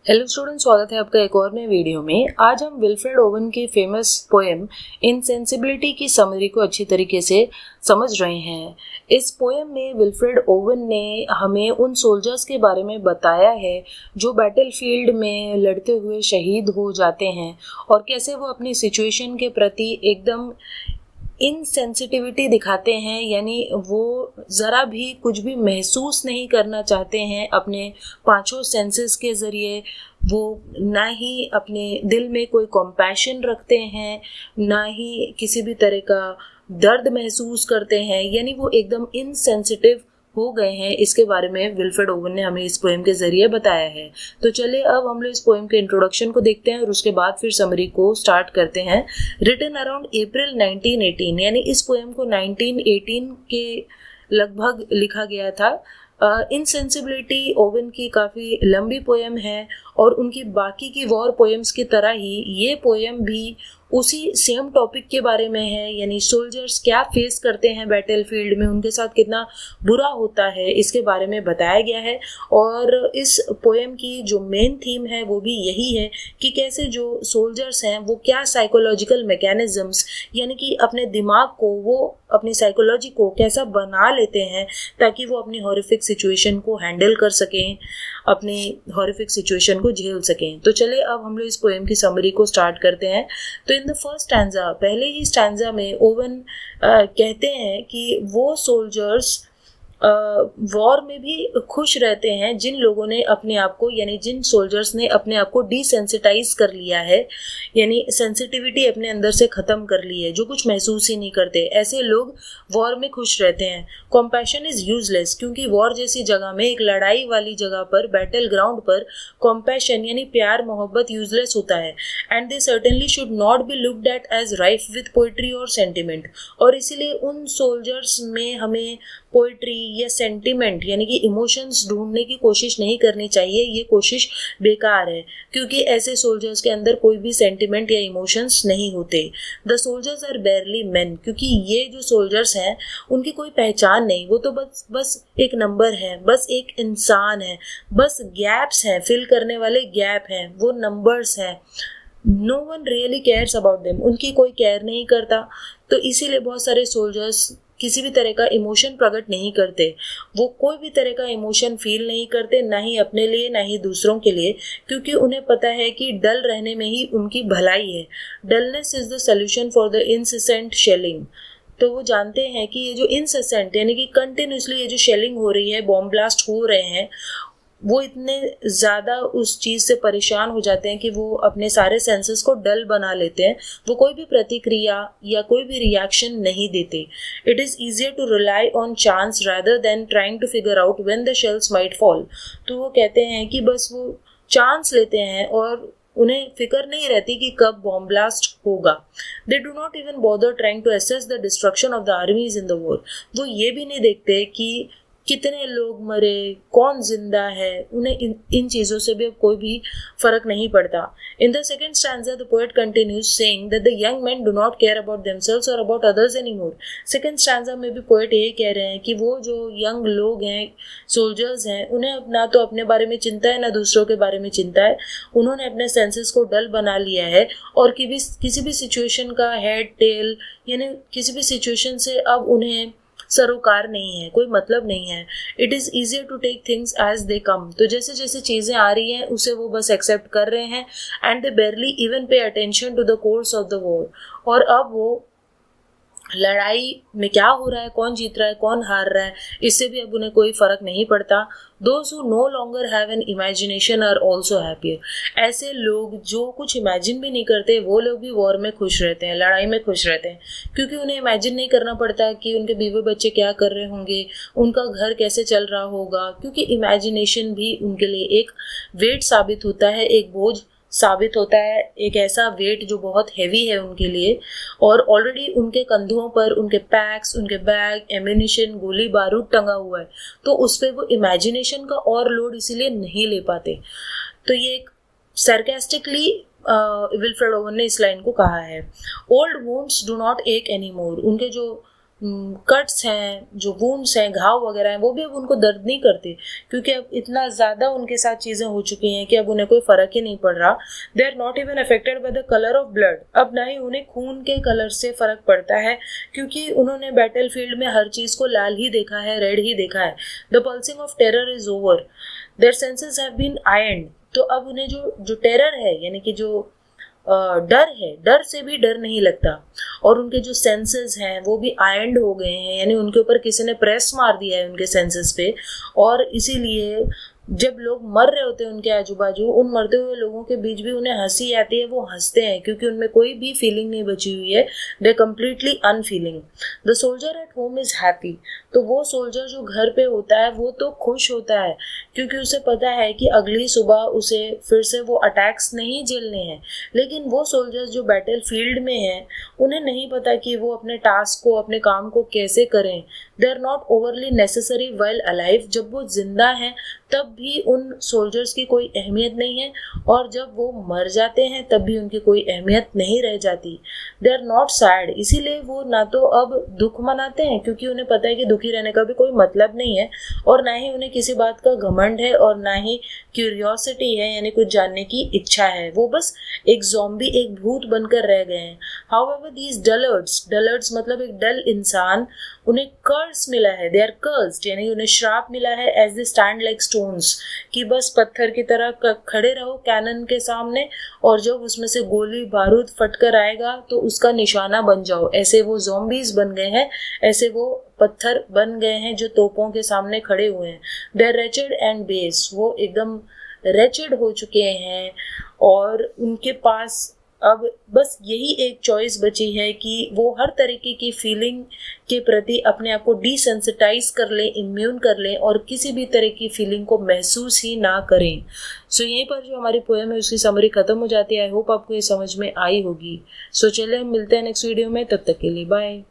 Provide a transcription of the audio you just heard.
Hello student, स्वागत है आपका एक और नए वीडियो में। आज हम विल्फ्रेड ओवन की फेमस पोएम इनसेंसिबिलिटी की समरी को अच्छी तरीके से समझ रहे हैं। इस पोएम में विल्फ्रेड ओवन ने हमें उन सोल्जर्स के बारे में बताया है जो बैटलफील्ड में लड़ते हुए शहीद हो जाते हैं और कैसे वो अपनी सिचुएशन के प्रति एकदम इनसेंसिटिविटी दिखाते हैं, यानी वो ज़रा भी कुछ भी महसूस नहीं करना चाहते हैं अपने पांचों सेंसेस के ज़रिए। वो ना ही अपने दिल में कोई कंपैशन रखते हैं, ना ही किसी भी तरह का दर्द महसूस करते हैं, यानी वो एकदम इनसेंसिटिव हो गए हैं। इसके बारे में विल्फ्रेड ओवन ने हमें इस पोएम के जरिए बताया है। तो चलिए अब हम लोग इस पोएम के इंट्रोडक्शन को देखते हैं और उसके बाद फिर समरी को स्टार्ट करते हैं। रिटन अराउंड अप्रैल 1918, यानी इस पोएम को 1918 के लगभग लिखा गया था। इनसेंसिबिलिटी ओवन की काफ़ी लंबी पोएम है और उनकी बाकी की वॉर पोएम्स की तरह ही ये पोएम भी उसी सेम टॉपिक के बारे में है, यानी सोल्जर्स क्या फेस करते हैं बैटलफील्ड में, उनके साथ कितना बुरा होता है, इसके बारे में बताया गया है। और इस पोएम की जो मेन थीम है वो भी यही है कि कैसे जो सोल्जर्स हैं वो क्या साइकोलॉजिकल मैकेनिज्म्स, यानी कि अपने दिमाग को, वो अपनी साइकोलॉजी को कैसा बना लेते हैं ताकि वो अपनी हॉरिफिक सिचुएशन को हैंडल कर सकें, अपनी हॉरिफिक सिचुएशन को झेल सकें। तो चलिए अब हम लोग इस पोएम की समरी को स्टार्ट करते हैं। तो इन द फर्स्ट स्टैंजा, पहले ही स्टैंजा में ओवन कहते हैं कि वो सोल्जर्स वॉर में भी खुश रहते हैं जिन लोगों ने अपने आप को, यानी जिन सोल्जर्स ने अपने आप को डिसेंसिटाइज कर लिया है, यानी सेंसिटिविटी अपने अंदर से ख़त्म कर ली है, जो कुछ महसूस ही नहीं करते, ऐसे लोग वॉर में खुश रहते हैं। कॉम्पैशन इज़ यूजलेस, क्योंकि वॉर जैसी जगह में, एक लड़ाई वाली जगह पर, बैटल ग्राउंड पर कॉम्पैशन यानी प्यार मोहब्बत यूजलेस होता है। And they certainly should not be looked at as rife with poetry और सेंटिमेंट, और इसीलिए उन सोल्जर्स में हमें पोइट्री या सेंटिमेंट यानी कि इमोशंस ढूंढने की कोशिश नहीं करनी चाहिए। ये कोशिश बेकार है, क्योंकि ऐसे सोल्जर्स के अंदर कोई भी सेंटिमेंट या इमोशंस नहीं होते। The soldiers are barely man, क्योंकि ये जो सोल्जर्स हैं उनकी कोई पहचान नहीं, वो तो बस एक नंबर है, बस एक इंसान है, बस गैप्स हैं, फिल करने वाले गैप हैं, वो नंबर्स हैं। No one really cares about them, उनकी कोई केयर नहीं करता। तो इसीलिए बहुत सारे सोल्जर्स किसी भी तरह का इमोशन प्रकट नहीं करते, वो कोई भी तरह का इमोशन फील नहीं करते, ना ही अपने लिए ना ही दूसरों के लिए, क्योंकि उन्हें पता है कि डल रहने में ही उनकी भलाई है। Dullness is the solution for the incessant shelling. तो वो जानते हैं कि ये जो इंसेसेंट यानी कि कंटिन्यूसली ये जो शेलिंग हो रही है, बॉम्ब ब्लास्ट हो रहे हैं, वो इतने ज़्यादा उस चीज़ से परेशान हो जाते हैं कि वो अपने सारे सेंसेस को डल बना लेते हैं, वो कोई भी प्रतिक्रिया या कोई भी रिएक्शन नहीं देते। It is easier to rely on chance rather than trying to figure out when the shells might fall. तो वो कहते हैं कि बस वो चांस लेते हैं और उन्हें फिक्र नहीं रहती कि कब बॉम्ब ब्लास्ट होगा। They do not even bother trying to assess the destruction of the armies in the war. वो ये भी नहीं देखते कि कितने लोग मरे, कौन जिंदा है, उन्हें इन चीज़ों से भी अब कोई भी फर्क नहीं पड़ता। In the second stanza the poet continues saying that the young man do not care about themselves और about others anymore. Second stanza में भी पोएट यही कह रहे हैं कि वो जो यंग लोग हैं, सोल्जर्स हैं, उन्हें ना तो अपने बारे में चिंता है ना दूसरों के बारे में चिंता है। उन्होंने अपने सेंसेस को डल बना लिया है और किसी भी सिचुएशन का हेड टेल यानी किसी भी सिचुएशन से अब उन्हें सरोकार नहीं है, कोई मतलब नहीं है। It is easier to take things as they come, तो जैसे जैसे चीज़ें आ रही हैं उसे वो बस एक्सेप्ट कर रहे हैं। And they barely even pay attention to the course of the war, और अब वो लड़ाई में क्या हो रहा है, कौन जीत रहा है, कौन हार रहा है, इससे भी अब उन्हें कोई फर्क नहीं पड़ता। Those who no longer have an imagination are also happier. ऐसे लोग जो कुछ इमेजिन भी नहीं करते, वो लोग भी वॉर में खुश रहते हैं, लड़ाई में खुश रहते हैं, क्योंकि उन्हें इमेजिन नहीं करना पड़ता कि उनके बीवी बच्चे क्या कर रहे होंगे, उनका घर कैसे चल रहा होगा, क्योंकि इमेजिनेशन भी उनके लिए एक वेट साबित होता है, एक बोझ साबित होता है, एक ऐसा वेट जो बहुत हैवी है उनके लिए। और ऑलरेडी उनके कंधों पर उनके पैक्स, उनके बैग, एम्यूनिशन, गोली बारूद टंगा हुआ है, तो उस पर वो इमेजिनेशन का और लोड इसीलिए नहीं ले पाते। तो ये एक सरकास्टिकली विल्फ्रेड ओवन ने इस लाइन को कहा है। ओल्ड वुंड्स डू नॉट एक एनी मोर, उनके जो कट्स हैं, जो वुंड्स हैं, घाव वगैरह हैं, वो भी अब उनको दर्द नहीं करते, क्योंकि अब इतना ज़्यादा उनके साथ चीज़ें हो चुकी हैं कि अब उन्हें कोई फ़र्क ही नहीं पड़ रहा। They are not even affected by the colour of blood. अब ना ही उन्हें खून के कलर से फ़र्क पड़ता है, क्योंकि उन्होंने बैटल फील्ड में हर चीज़ को लाल ही देखा है, रेड ही देखा है। The pulsing of terror is over, their senses have been ironed. तो अब उन्हें जो टेरर है, यानी कि जो डर है, डर से भी डर नहीं लगता, और उनके जो सेंसेस हैं वो भी आयर्न्ड हो गए हैं, यानी उनके ऊपर किसी ने प्रेस मार दिया है उनके सेंसेस पे। और इसीलिए जब लोग मर रहे होते हैं उनके आजू बाजू, उन मरते हुए लोगों के बीच भी उन्हें हंसी आती है, वो हंसते हैं, क्योंकि उनमें कोई भी फीलिंग नहीं बची हुई है। They completely unfailing. The soldier at home is happy. तो वो सोल्जर जो घर पे होता है वो तो खुश होता है, क्योंकि उसे पता है कि अगली सुबह उसे फिर से वो अटैक्स नहीं झेलने हैं। लेकिन वो सोल्जर्स जो बैटल फील्ड में हैं, उन्हें नहीं पता कि वो अपने टास्क को, अपने काम को कैसे करें। They are not overly necessary while alive. जब वो जिंदा हैं तब भी उन सोल्जर्स की कोई अहमियत नहीं है, और जब वो मर जाते हैं तब भी उनकी कोई अहमियत नहीं रह जाती। They are not sad. इसीलिए वो ना तो अब दुख मनाते हैं, क्योंकि उन्हें पता है कि दुखी रहने का भी कोई मतलब नहीं है, और ना ही उन्हें किसी बात का घमंड है, और ना ही क्यूरियोसिटी है, यानी कुछ जानने की इच्छा है। वो बस एक ज़ॉम्बी, एक भूत बनकर रह गए हैं। हाउएवर दीज डलर्ड्स, डलर्ड्स मतलब एक डल इंसान, उन्हें कर्स मिला है, दे आर कर्स्ड, यानी उन्हें श्राप मिला है as they stand like stones, कि बस पत्थर की तरह खड़े रहो कैनन के सामने, और जब उसमें से गोली बारूद फटकर आएगा तो उसका निशाना बन जाओ। ऐसे वो ज़ॉम्बीज बन गए हैं, ऐसे वो पत्थर बन गए हैं जो तोपों के सामने खड़े हुए हैं। They are wretched and base, वो एकदम रेचेड हो चुके हैं, और उनके पास अब बस यही एक चॉइस बची है कि वो हर तरीके की फीलिंग के प्रति अपने आप को डिसेंसिटाइज कर लें, इम्यून कर लें, और किसी भी तरह की फीलिंग को महसूस ही ना करें। सो यहीं पर जो हमारी पोएम है उसकी समरी खत्म हो जाती है। आई होप आपको ये समझ में आई होगी। सो चलिए हम मिलते हैं नेक्स्ट वीडियो में, तब तक के लिए बाय।